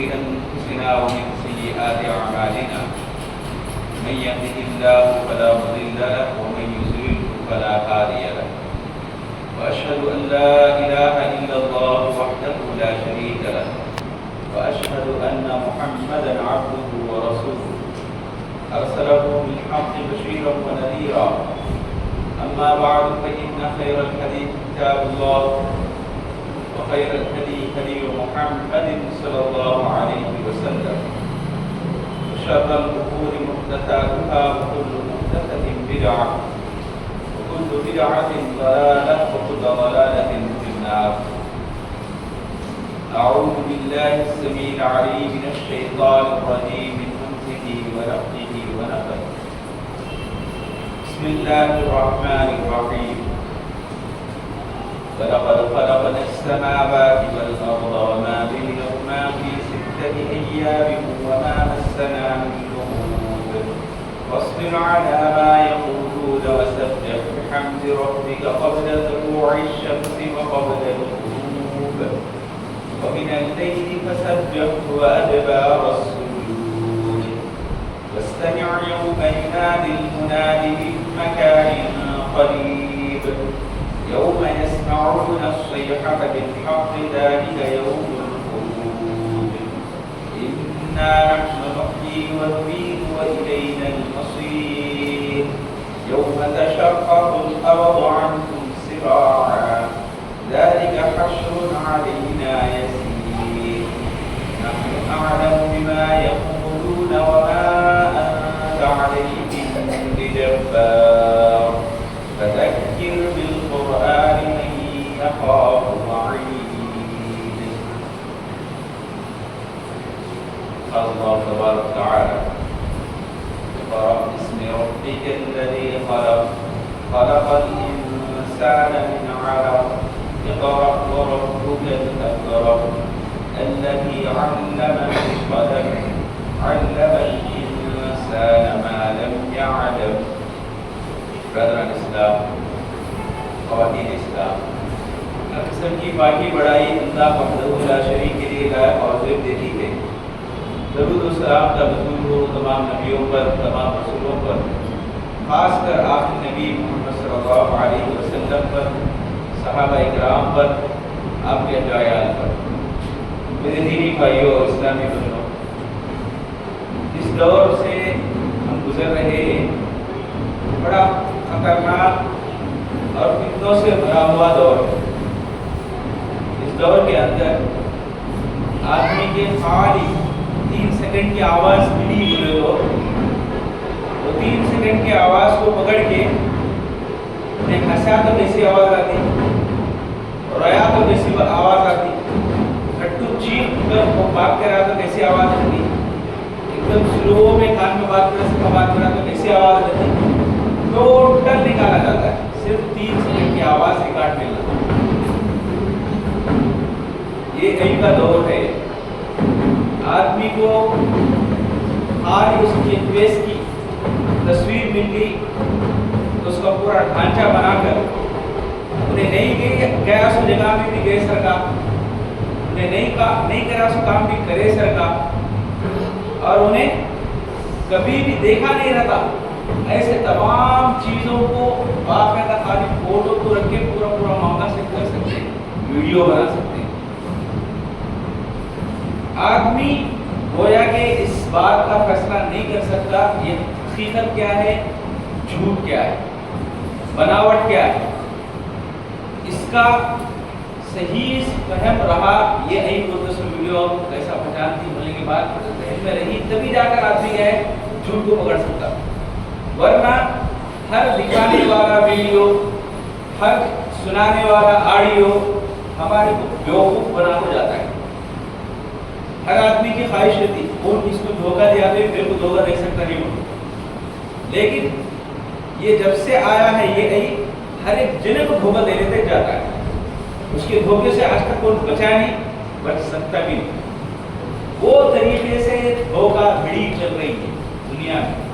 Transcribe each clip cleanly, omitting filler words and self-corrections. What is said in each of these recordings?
أنفسنا ومن سيئات أعمالنا من يهده الله فلا مضل له ومن يضلل فلا هادي له وأشهد أن لا إله إلا الله وحده لا شريك له وأشهد أن محمدا عبده ورسوله أرسله بالحق بشيرا ونذيرا أما بعد فإن خير الحديث كتاب الله وخير الهدي هدي محمد صلى الله عليه وسلم وشر الأمور محدثاتها وكل محدثة بدعة وكل بدعة ضلالة وكل ضلالة في النار. أعوذ بالله السميع العليم من الشيطان الرجيم من همزه ونفخه ونفثه. بسم الله الرحمن الرحيم. ولقد خلقنا السماوات والأرض وما بينهما في 6 أيام وما مسنا من لغوب واصبر على ما يقولون وسبح بحمد ربك قبل طلوع الشمس وقبل الغروب ومن الليل فسبحه وأدبار السجود واستمع يوم ينادي المناد من مكان قريب يوم يسمعون الصيحة بالحق ذلك يوم الخروج إنا نحن نحيي ونميت وإلينا المصير يوم تشقق الأرض عنكم سراعا ذلك حشر علينا يسير نحن أعلم بما يقولون وما أنت عليهم بجبار فذكر بالقرآن من يخاف وعيد. قال الله تبارك وتعالى اقرأ باسم ربك الذي خلق خلق الإنسان من علق اقرأ وربك الأكرم الذي علم بالقلم علم الإنسان ما لم يعلم. برادران اسلام، خواتین اسلام، ہر قسم کی باقی بڑائی اللہ وحدہ لا شریک کے لیے لائق اور واجب دیتی ہے. درود و سلام کا نزول ہو تمام نبیوں پر، تمام رسولوں پر، خاص کر آخری نبی محمد صلی اللہ علیہ وسلم پر، صحابہ اکرام پر، آپ کے اجایال پر. میرے دینی بھائیوں اور اسلامی بہنوں، اس دور سے ہم گزر رہے ہیں، بڑا خطرناک اور فتنوں سے بھرا ہوا دور ہے. اس دور کے اندر آدمی کے خالی 3 سیکنڈ کی آواز ملی بولے تو وہ 3 سیکنڈ کی آواز کو پکڑ کے انہیں ہنسا تو کیسی آواز آتی، رویا تو کیسی آواز آتی، کٹو چیخ کر وہ بات کر رہا تو کیسی آواز آتی، ایک دم سلو میں کان میں بات کر رہا تو کیسی آواز آتی. ٹوٹل نکالا جاتا ہے، صرف 3 سیکنڈ کی آواز ریکارڈ ملنا. یہ کہیں کا دور ہے. آدمی کو آج اس کے فیس کی تصویر مل گئی تو اس کا پورا ڈھانچہ بنا کر انہیں نہیں گیا سو جگہ میں بھی گئے سرکار، انہیں نہیں کرا سو کام بھی کرے سرکار، اور انہیں کبھی بھی دیکھا نہیں رہتا. ایسے تمام چیزوں کو باقاعدہ خالی فوٹو کو رکھ کے پورا معاملہ سے کر سکتے ہیں، ویڈیو بنا سکتے ہیں. آدمی گویا کہ اس بات کا فیصلہ نہیں کر سکتا یہ حقیقت کیا ہے، جھوٹ کیا ہے، بناوٹ کیا ہے. اس کا صحیح فہم رہا یہ ایک دوسرے ویڈیو کیسا پہچانتی ہونے کے بعد ذہن میں رہی، تبھی جا کر آدمی ہے جھوٹ کو پکڑ سکتا. ورنہ ہر دکھانے والا ویڈیو، ہر سنانے والا آڈیو ہمارے کو بیوقوف بنا ہو جاتا ہے. ہر آدمی کی خواہش رہتی وہ اس کو دھوکہ دیا تو پھر کو دھوکہ دے سکتا نہیں ہو. لیکن یہ جب سے آیا ہے یہ ہر ایک جنے کو دھوکہ دینے تک جاتا ہے. اس کے دھوکے سے آج تک کوئی بچا نہیں، بچ سکتا بھی نہیں. وہ طریقے سے دھوکہ دھڑی چل رہی ہے دنیا میں.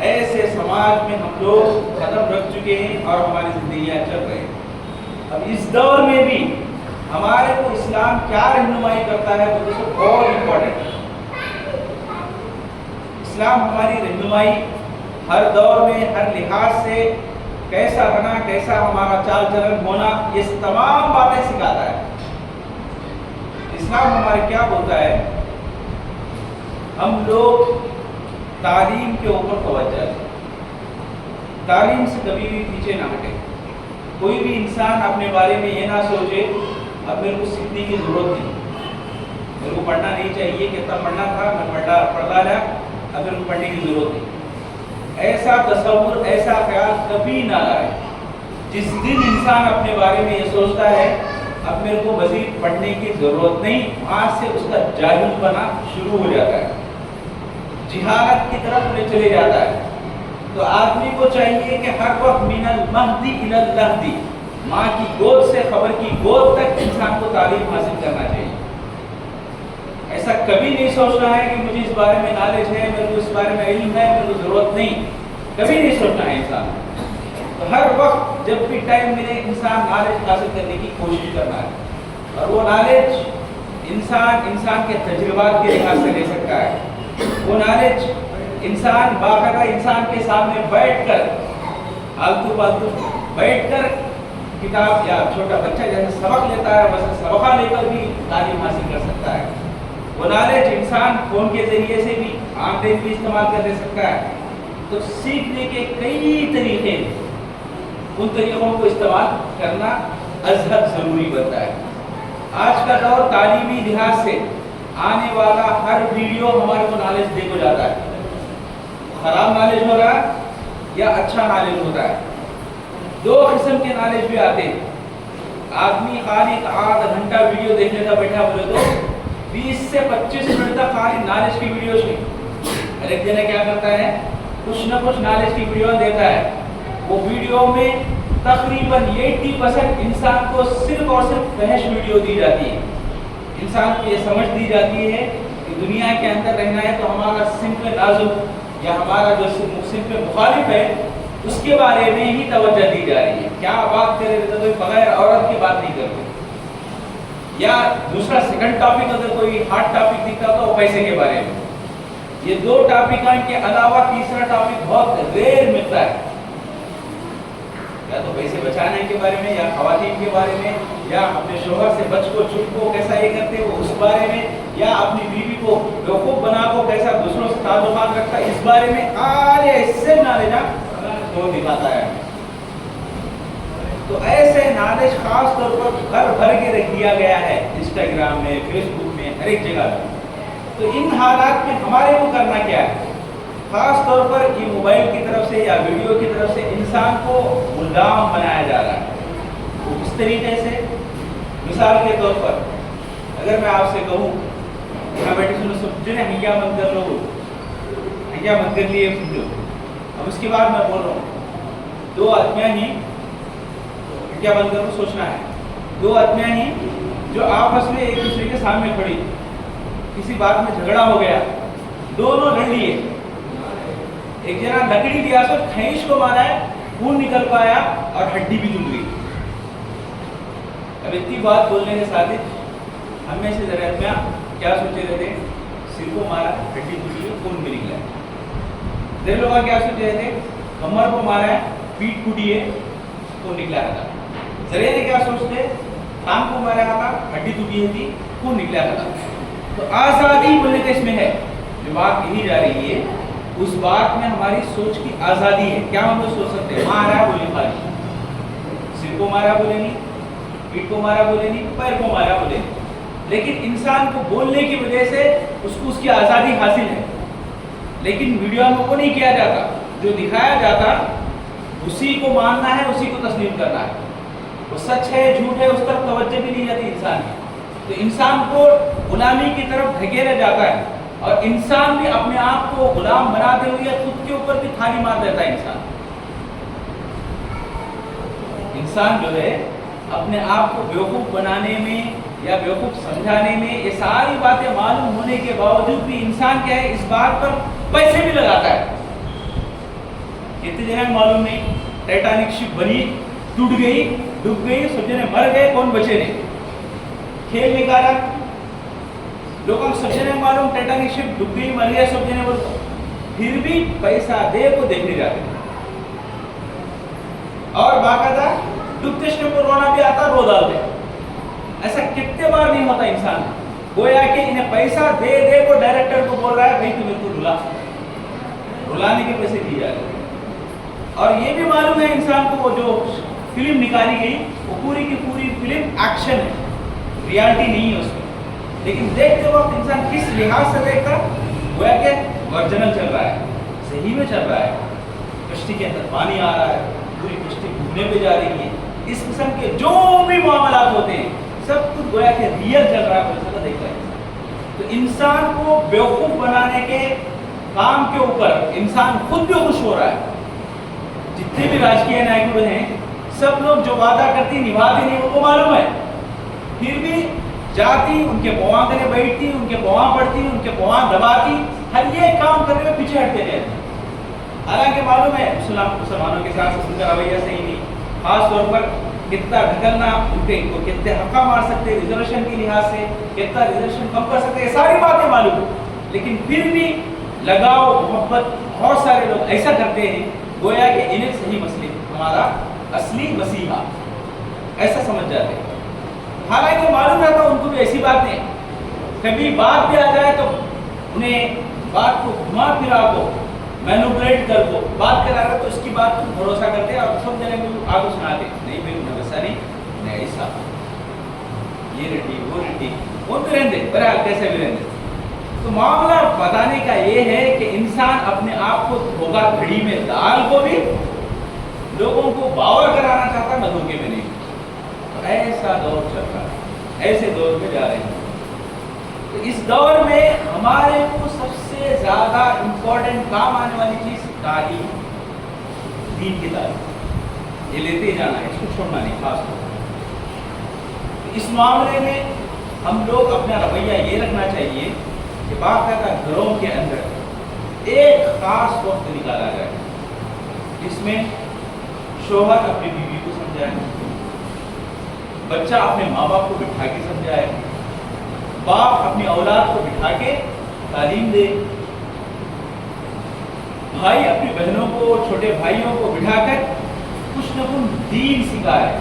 ایسے سماج میں ہم لوگ قدم رکھ چکے ہیں اور ہماری زندگیاں چل رہی ہیں. اب اس دور میں بھی ہمارے کو اسلام کیا رہنمائی کرتا ہے وہ بہت امپورٹنٹ ہے. اسلام ہماری رہنمائی ہر دور میں ہر لحاظ سے کیسا رہنا، کیسا ہمارا چال چلن ہونا، یہ تمام باتیں سکھاتا ہے۔ اسلام ہمارے کیا بولتا ہے؟ ہم لوگ تعلیم کے اوپر توجہ دیں، تعلیم سے کبھی بھی پیچھے نہ ہٹے۔ کوئی بھی انسان اپنے بارے میں یہ نہ سوچے اب میرے کو سیکھنے کی ضرورت نہیں، میرے کو پڑھنا نہیں چاہیے، کتنا پڑھنا تھا میں پڑھا لیا، اب میرے کو پڑھنے کی ضرورت نہیں۔ ایسا تصور، ایسا خیال کبھی نہ لائے۔ جس دن انسان اپنے بارے میں یہ سوچتا ہے اب میرے کو مزید پڑھنے کی ضرورت نہیں، وہاں سے اس کا جاہل بنا شروع ہو جاتا ہے، جہالت کی طرف لے چلے جاتا ہے۔ تو آدمی کو چاہیے کہ ہر وقت من المہدی الی اللحدی، ماں کی گود سے خبر کی گود تک انسان کو تعلیم حاصل کرنا چاہیے۔ ایسا کبھی نہیں سوچنا ہے کہ مجھے اس بارے میں نالج ہے، میرے کو اس بارے میں علم ہے، میرے کو ضرورت نہیں، کبھی نہیں سوچنا ہے انسان۔ تو ہر وقت جب بھی ٹائم ملے انسان نالج حاصل کرنے کی کوشش کرنا ہے، اور وہ نالج انسان کے تجربات کے لحاظ سے لے سکتا ہے۔ وہ نالج انسان باقاعدہ انسان کے سامنے بیٹھ کر آلتو پالتو بیٹھ کر کتاب، یا چھوٹا بچہ جیسے سبق لیتا ہے ویسے سبقہ لے کر بھی تعلیم حاصل کر سکتا ہے۔ وہ نالج انسان فون کے ذریعے سے بھی آن لائن بھی استعمال کر سکتا ہے۔ تو سیکھنے کے کئی طریقے، ان طریقوں کو استعمال کرنا ازحد ضروری بنتا ہے۔ آج کا دور تعلیمی لحاظ سے آنے والا ہر ویڈیو ہمارے کو نالج دے کو جاتا ہے، خراب نالج ہو رہا ہے یا اچھا نالج ہوتا ہے۔ دو قسم کے نالج بھی آتے ہیں۔ آدمی خالی آدھا گھنٹہ ویڈیو دیکھنے کا بیٹھا بولے تو 20 سے 25 منٹ تک خالی نالج کی ویڈیوز نہیں۔ ایک جنے کیا کرتا ہے، کچھ نہ کچھ نالج کی ویڈیو دیتا ہے، وہ ویڈیو میں تقریباً 80% انسان کو صرف اور صرف فحش ویڈیو دی جاتی ہے۔ انسان کو یہ سمجھ دی جاتی ہے کہ دنیا کے اندر رہنا ہے تو ہمارا صنف نازک یا ہمارا جو صنف مخالف ہے اس کے بارے میں ہی توجہ دی جا رہی ہے۔ کیا بات کرے تو کوئی بغیر عورت کی بات نہیں کرتے، یا دوسرا سیکنڈ ٹاپک اگر کوئی ہارڈ ٹاپک دکھتا تو پیسے کے بارے میں۔ یہ دو ٹاپکوں کے علاوہ تیسرا ٹاپک بہت ریئر ملتا ہے، یا تو پیسے بچانے کے بارے میں، یا خواتین کے بارے میں، یا اپنے شوہر سے بچ کو چھپ کو کیسا یہ کرتے وہ اس بارے میں، یا اپنی بیوی کو بیوقوف بنا کو کیسا دوسروں سے تعلقات رکھتا اس بارے میں۔ اس سے نالج وہ دکھاتا ہے۔ تو ایسے نالج خاص طور پر گھر بھر کے رکھ دیا گیا ہے، انسٹاگرام میں، فیس بک میں، ہر ایک جگہ پہ۔ تو ان حالات میں ہمارے کو کرنا کیا ہے؟ خاص طور پر یہ موبائل کی طرف سے یا ویڈیو کی طرف سے انسان کو غلام بنایا جا رہا ہے۔ وہ اس طریقے سے، مثال کے طور پر اگر میں آپ سے کہوں یہاں بیٹھے سنو سب جو ہے ہنگیا مت کر لو، ہنگیا مت کر لیے سمجھو، اب اس کے بعد میں بول رہا ہوں دو آدمیاں ہی، کیا بند کرو سوچنا ہے، دو آدمیاں ہی جو آپس میں ایک دوسرے کے سامنے کھڑی، کسی بات میں جھگڑا ہو گیا، دونوں لڑ لیے، ایک جنا لکڑی لیا سو کھینچ کو مارا ہے، خون نکل پایا اور ہڈی بھی ٹوٹ گئی۔ اب اتنی بات بولنے کے ساتھ ہم میں سے ذرا کیا سوچے رہے تھے، سر کو مارا ہڈی ٹوٹی خون بھی نکلا ہے۔ ذرا لوگ کیا سوچے رہے تھے، کمر کو مارا ہے پیٹ ٹوٹی ہے خون نکلا تھا۔ ذرا نے کیا سوچتے، کام کو مارا تھا ہڈی ٹوٹی تھی خون نکلا تھا۔ تو آزادی بولنے کا اس میں ہے، جو بات کہی جا رہی ہے اس بات میں ہماری سوچ کی آزادی ہے۔ کیا ہم لوگ سوچ سکتے ہیں، مارا بولے خالی، سر کو مارا بولے نہیں، پیٹ کو مارا بولے نہیں، پیر کو مارا بولے نہیں، لیکن انسان کو بولنے کی وجہ سے اس کو اس کی آزادی حاصل ہے۔ لیکن ویڈیو میں وہ نہیں کیا جاتا، جو دکھایا جاتا اسی کو ماننا ہے، اسی کو تسلیم کرنا ہے، وہ سچ ہے جھوٹ ہے اس طرف توجہ بھی نہیں جاتی انسان کی۔ تو انسان کو غلامی کی طرف دھکیلا جاتا ہے، اور انسان بھی اپنے آپ کو غلام بناتے ہوئے خود کے اوپر بھی تھالی مار دیتا ہے۔ انسان جو ہے اپنے آپ کو بیوقوف بنانے میں یا بیوقوف سمجھانے میں، یہ ساری باتیں معلوم ہونے کے باوجود بھی انسان کیا ہے، اس بات پر پیسے بھی لگاتا ہے۔ کتنے جنہیں معلوم نہیں، ٹائٹینک شپ بنی، ٹوٹ گئی، ڈوب گئی، سب جنے مر گئے، کون بچے نہیں، کھیل نکالا، لوگوں کو سب جنے معلوم ٹائٹینک شپ ڈوب گئی، مر گیا، سب جنے بولتے پھر بھی پیسہ دے کو دیکھنے جاتے ہیں اور باقاعدہ ڈبتے شروع پر رونا بھی آتا رو ڈالتے. ایسا کتنے بار نہیں ہوتا انسان. گویا کہ انہیں پیسہ دے دے کو ڈائریکٹر کو بول رہا ہے بھائی تو میرے کو رلانے کے پیسے دیے جا رہے ہیں. اور یہ بھی معلوم ہے انسان کو وہ جو فلم نکالی گئی وہ پوری کی پوری فلم ایکشن ہے, ریالٹی نہیں ہے اس میں. لیکن دیکھتے وقت انسان کس لحاظ سے دیکھتا, گویا کہ ورجنل چل رہا ہے, صحیح میں چل رہا ہے, کشتی کے اندر پانی آ رہا ہے, پوری کشتی ڈوبنے پہ جا رہی ہے. اس قسم کے جو بھی معاملات ہوتے ہیں سب کچھ گویا کہ ریئل چل رہا ہے, ویسا دیکھتا ہے. تو انسان کو بیوقوف بنانے کے کام کے اوپر انسان خود بھی خوش ہو رہا ہے. جتنے بھی راجکیہ نائک ہیں سب لوگ جو وعدہ کرتی نبھاتے نہیں وہ معلوم ہے, پھر بھی جاتی ان کے پواں کرے بیٹھتی, ان کے پواں پڑتی, ان کے پواں دباتی, ہر یہ کام کرنے میں پیچھے ہٹتے رہتے. حالانکہ معلوم ہے مسلمانوں کے ساتھ ان کا رویہ صحیح نہیں, خاص طور پر کتنا ڈھکلنا, ان کے کتنے حقہ مار سکتے ریزرویشن کے لحاظ سے, کتنا ریزرویشن کم کر سکتے, یہ ساری باتیں معلوم. لیکن پھر بھی لگاؤ محبت بہت سارے لوگ ایسا کرتے ہیں گویا کہ انہیں صحیح مسئلے ہمارا اصلی مسیحا ایسا سمجھ جاتے ہیں. حالانکہ معلوم رہتا ان کو بھی ایسی باتیں, کبھی بات بھی آ جائے تو انہیں بات کو گھما پھرا کو مینوپولیٹ کر کو بات کرا رہا تو اس کی بات کو بھروسہ کرتے اور سب جنے کو آگے سناتے, نہیں بھائی انہیں ویسا نہیں ایسا, یہ رٹی وہ رٹی, وہ بھی رہتے برحال کیسے بھی رہتے. تو معاملہ بتانے کا یہ ہے کہ انسان اپنے آپ کو دھوکہ گھڑی میں ڈال کو بھی لوگوں کو باور کرانا چاہتا, میں دھوکے میں نہیں. تو ایسا دور چل رہا ہے, ایسے دور میں جا رہے ہیں. تو اس دور میں ہمارے کو سب سے زیادہ امپورٹنٹ کام آنے والی چیز تعلیم, دین کی تعلیم, یہ لیتے جانا ہے, اس کو چھوڑنا نہیں. خاص طور پر اس معاملے میں ہم لوگ اپنا رویہ یہ رکھنا چاہیے کہ باقاعدہ گھروں کے اندر ایک خاص وقت نکالا جائے جس میں شوہر اپنی بیوی کو سمجھائے, بچہ اپنے ماں باپ کو بٹھا کے سمجھائے, باپ اپنی اولاد کو بٹھا کے تعلیم دے, بھائی اپنی بہنوں کو, چھوٹے بھائیوں کو بٹھا کر کچھ نہ کچھ دین سکھائے.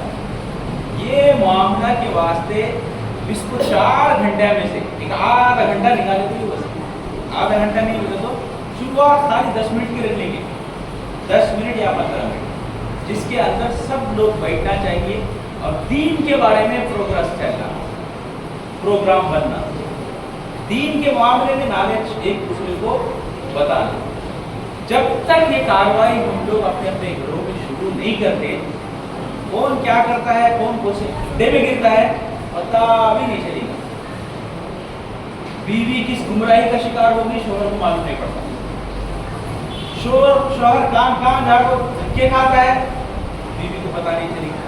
یہ معاملہ کے واسطے اس کو 4 گھنٹے میں سے ایک آدھا گھنٹہ نکالے تو بس, آدھا گھنٹہ نہیں ہوگا تو شروعات خالی 10 منٹ کی رکھ لیں گے, 10 منٹ یا 15 منٹ, جس کے اندر سب لوگ بیٹھنا چاہیے اور دین کے بارے میں پروگرس چلنا, پروگرام بننا, دین کے معاملے میں نالج ایک دوسرے کو بتانا. جب تک یہ کاروائی ہم لوگ اپنے اپنے گھروں میں شروع نہیں کرتے, کون کیا کرتا ہے, کون کون سے ڈے میں گرتا ہے پتہ بھی نہیں چلے گا. بیوی کس گمراہی کا شکار ہوگی شوہر کو معلوم نہیں پڑتا. شوہر کام جھاڑ کو دھکے کھاتا ہے, بیوی کو پتہ نہیں چلے گا.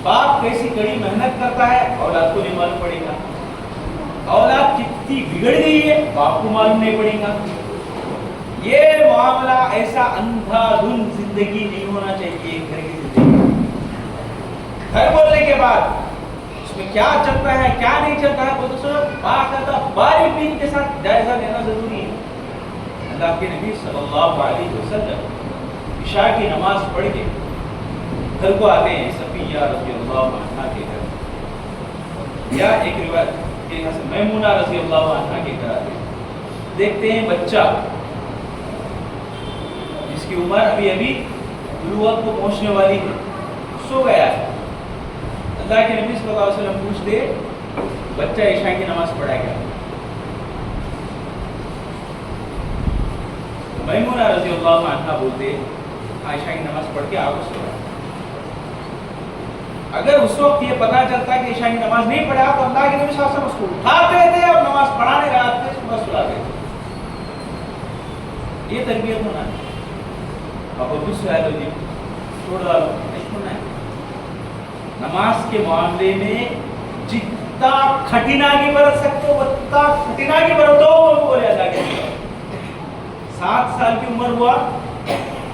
باپ کیسی کڑی محنت کرتا ہے اولاد کو نہیں معلوم پڑے گا. اولاد کتنی بگڑ گئی ہے باپ کو معلوم نہیں پڑے گا. یہ معاملہ ایسا اندھا دھند زندگی نہیں ہونا چاہیے. گھر کی زندگی, گھر بولنے کے بعد اس میں کیا چلتا ہے کیا نہیں چلتا ہے وہ تو باقاعدہ باریکی کے ساتھ جائزہ لینا ضروری ہے. اللہ کے نبی صلی اللہ علیہ وسلم عشاء کی نماز پڑھ کے گھر کو آتے ہیں صفیہ رضی اللہ عنہا کے گھر, یا ایک روایت کہ میمونہ رضی اللہ عنہا کے گھر آتے ہیں. دیکھتے ہیں بچہ جس کی عمر ابھی بلوغت کو پہنچنے والی ہے سو گیا ہے. اللہ کے نبی صلی اللہ علیہ وسلم پوچھتے بچہ عشاء کی نماز پڑھا گیا. میمونہ رضی اللہ عنہا بولتے عائشہ کی نماز پڑھ کے آپ سو. اگر اس وقت یہ پتا چلتا کہ عشاء کی نماز نہیں پڑھا تو اللہ کے نبی صلی اللہ علیہ وسلم اس کو اٹھاتے تھے اور نماز پڑھانے لگاتے تھے, صبح سلاتے تھے. یہ تربیت ہونا ہے. آپ کو کچھ سوال ہوگی چھوڑ ڈالو, نہیں چھوڑنا ہے. نماز کے معاملے میں جتنا کھٹیناگی برت سکتے ہو اتنا کھٹیناگی برتو بولے اللہ کے نبی. 7 سال کی عمر ہوا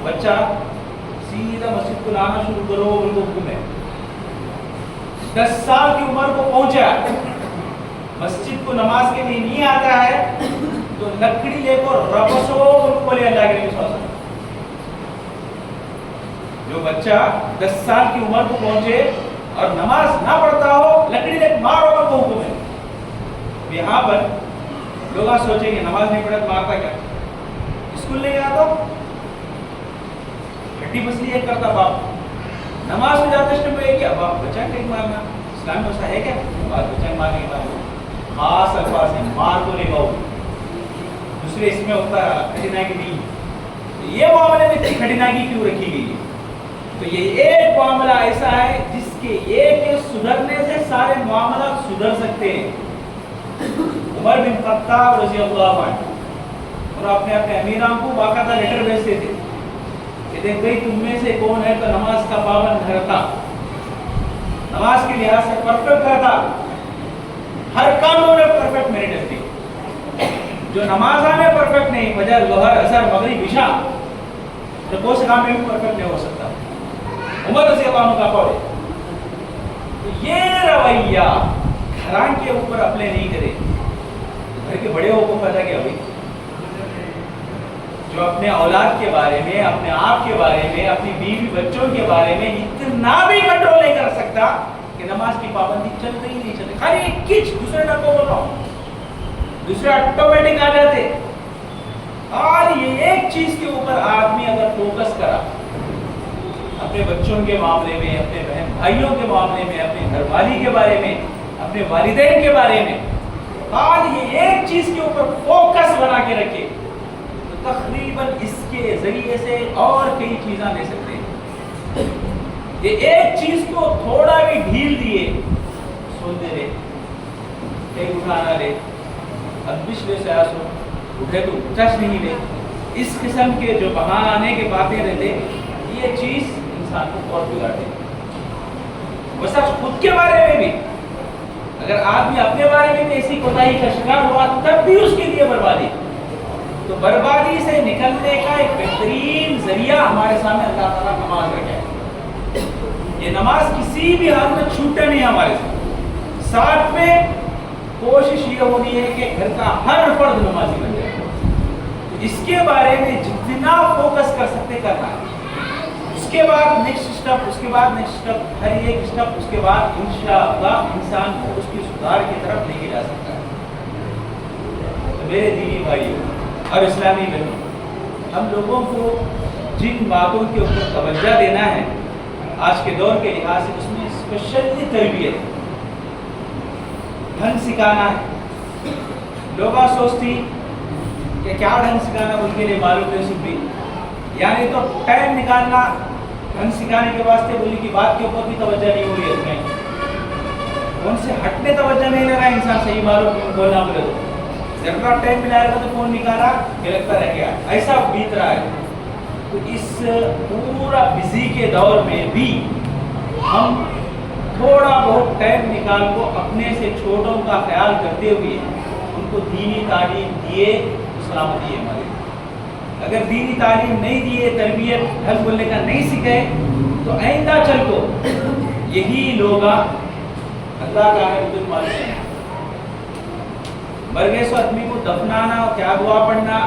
بچہ سیدھا مسجد کو لانا شروع کرو ان کو حکم ہے. 10 سال کی عمر کو پہنچا مسجد کو نماز کے لیے نہیں آتا ہے تو لکڑی لے کر ربسو بولے اللہ کے نبی صلی اللہ علیہ وسلم. جو بچہ 10 سال کی عمر کو پہنچے اور نماز نہ پڑھتا ہو لکڑی لے مارو اور وہ حکم ہے. یہاں پر لوگ سوچیں گے نماز نہیں پڑھا تو مارتا کیا؟ اسکول نہیں گیا تو ہڈی بسلی ایک کرتا باپ. نماز میں جاتے اسٹیپ ہے کیا باپ بچہ نہیں مارنا. اسلام میں ایسا ہے کیا بات بچہ مارنے کے بعد خاص الفاظ ہیں مار تو نہیں پاؤ. دوسرے اس میں ہوتا ہے کھٹینائی نہیں. یہ معاملے میں اتنی کھٹینائی کیوں رکھی گئی ہے؟ تو یہ ایک معاملہ ایسا ہے جس کے ایک سدھرنے سے سارے معاملات سدھر سکتے ہیں. عمر بن خطاب رضی اللہ عنہ اور اپنے امیران کو باقاعدہ لیٹر بھیجتے تھے کہ دیکھ بھائی تم میں سے کون ہے تو نماز کا پابند رہتا, نماز کے لحاظ سے پرفیکٹ رہتا, ہر کاموں میں پرفیکٹ میرٹ تھی. جو نمازہ میں پرفیکٹ نہیں, فجر ظہر عصر مغرب عشاء, تو کون سے کام میں بھی پرفیکٹ نہیں ہو سکتا. عمر رضی اللہ عنہ کا قول ہے. یہ رویہ گھران کے اوپر اپنے نہیں کرے. گھر کے بڑے کو پتہ کیا ہوئی جو اپنے اولاد کے بارے میں, اپنے آپ کے بارے میں, اپنی بیوی بچوں کے بارے میں اتنا بھی کنٹرول نہیں کر سکتا کہ نماز کی پابندی چل رہی نہیں چل رہی, خالی ایک کچ دوسرے ڈر کو بول رہا ہوں, دوسرے آٹومیٹک آ جاتے. اور یہ ایک چیز کے اوپر آدمی اگر فوکس کرا اپنے بچوں کے معاملے میں, اپنے بہن بھائیوں کے معاملے میں, اپنے گھر والی کے بارے میں, اپنے والدین کے بارے میں, اور یہ ایک چیز کے اوپر فوکس بنا کے رکھے تو تقریباً اس کے ذریعے سے اور کئی چیزاں لے سکتے ہیں. یہ ایک چیز کو تھوڑا بھی ڈھیل دیے, سوتے رہے, کہیں اٹھانا رہے, اب پچھلے سے آسو اٹھے تو ٹچ نہیں لے, اس قسم کے جو بہانے کے باتیں رہتے, یہ چیز انسان کو بہت بگاڑتے. وہ سب خود کے بارے میں بھی اگر آدمی اپنے بارے میں بھی ایسی کوتاہی کا شکار ہوا تب بھی اس کے لیے بربادی. تو بربادی سے نکلنے کا ایک بہترین ذریعہ ہمارے سامنے اللہ تعالیٰ نماز رکھا ہے. یہ نماز کسی بھی حال میں چھوٹے نہیں ہمارے ساتھ. ساتھ میں کوشش یہ ہونی ہے کہ گھر کا ہر فرد نمازی بن جائے. اس کے بارے میں جتنا فوکس کر سکتے کرنا ہے. اس کے بعد نیکسٹ اسٹیپ, اس کے بعد نیکسٹ اسٹیپ, ہر ایک اسٹیپ اس کے بعد انشاءاللہ انسان کو اس کی سدھار کی طرف لے کے جا سکتا ہے. تو میرے دینی بھائیوں اور اسلامی بہنوں, ہم لوگوں کو جن باتوں کے اوپر توجہ دینا ہے آج کے دور کے لحاظ سے, اس میں اسپیشلی تربیت, ڈھنگ سکھانا ہے. لوگ سوچتی کہ کیا ڈھنگ سکھانا, ان کے لیے معلوم نہیں سن بھی, یعنی تو ٹائم نکالنا ڈھنگ سکھانے کے واسطے بولی کی بات کے اوپر بھی توجہ نہیں ہو رہی ہے. اس میں ان سے ہٹنے توجہ نہیں لے رہا ہے انسان. صحیح معلوم بولنا بولے تو ذرا ٹائم ملا رہا تو فون نکالا گرفتار رہ گیا, ایسا بیت رہا ہے. تو اس پورا بزی کے دور میں بھی ہم تھوڑا بہت ٹائم نکال کو اپنے سے چھوٹوں کا خیال کرتے ہوئے ان کو دینی تعلیم دیے تو سلامتی ہے ہماری. اگر دینی تعلیم نہیں دیے, تربیت ڈھنگ بولنے کا نہیں سکھائے تو آئندہ چل کو یہی لوگ اللہ کا ہے بدل مانتے ہیں. مرگے سو آدمی کو دفنانا, کیا دعا پڑھنا,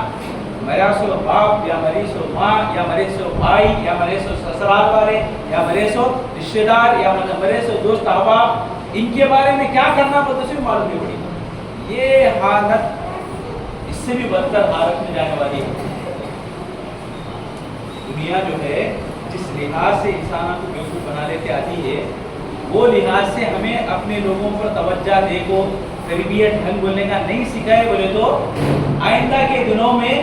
مرا سو باپ یا مرے سو ماں یا مرے سو بھائی یا مرے سو سسرال والے یا مرے سو رشتے دار یا مرے سو دوست احباب, ان کے بارے میں کیا کرنا وہ تو صرف معلوم نہیں پڑی. یہ حالت اس سے بھی بدتر حالت میں جانے والی ہے. دنیا جو ہے جس لحاظ سے انسانوں کو بیوقوف بنا لیتے آتی ہے, وہ لحاظ سے ہمیں اپنے لوگوں پر توجہ دے کو تربیت ڈھنگ بولنے کا نہیں سکھائے بولے تو آئندہ کے دنوں میں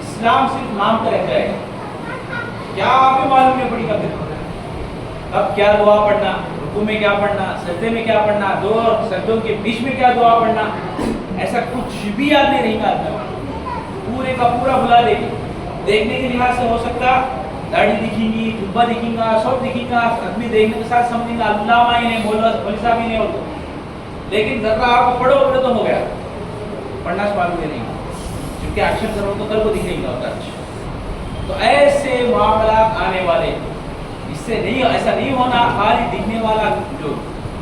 اسلام صرف نام کا رہ جائے گا. کیا آپ کو معلوم نہیں پڑی کب اب کیا دعا پڑھنا, رکوع میں کیا پڑھنا, سجدے میں کیا پڑھنا, دو سجدوں کے بیچ میں کیا دعا پڑھنا, ایسا کچھ بھی یاد نہیں رہے گا. پورے کا پورا بلا دے گی. دیکھنے کے لحاظ سے ہو سکتا داڑھی دکھیں گی, جبہ دکھیں گا, سب دکھیں گا, آدمی دیکھنے کے ساتھ سمجھیں گا علامہ ہی نہیں, مولوی صاحب ہی نہیں ہوتے, لیکن ذرا آپ کو پڑھو بولے تو ہو گیا, پڑھنا معلوم نہیں, کیونکہ ایکشن کرو تو کل کو دکھے گا ہوتا. تو ایسے معاملات آنے والے, اس سے نہیں, ایسا نہیں ہونا خالی دکھنے والا جو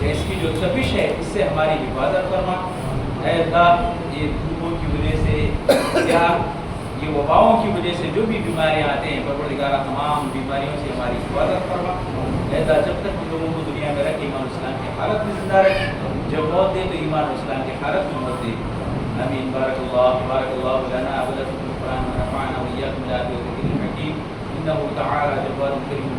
کہ اس کی جو تپش ہے اس سے ہماری حفاظت فرما. اے اللہ یہ دھوپوں کی وجہ سے یا یہ وباؤں کی وجہ سے جو بھی بیماریاں آتے ہیں پروردگار تمام بیماریوں سے ہماری حفاظت فرما. اے اللہ جب تک ہم لوگوں کو دنیا میں رکھ ایمان اسلام کی حالت میں زندہ رکھ, جب موت دے تو ایمان اسلام کی حالت میں موت دے. آمین. بارک اللہ لنا ولکم فی القرآن ونفعنا وإياكم بالآيات والذکر الحکیم. إنه تعالى جبار كريم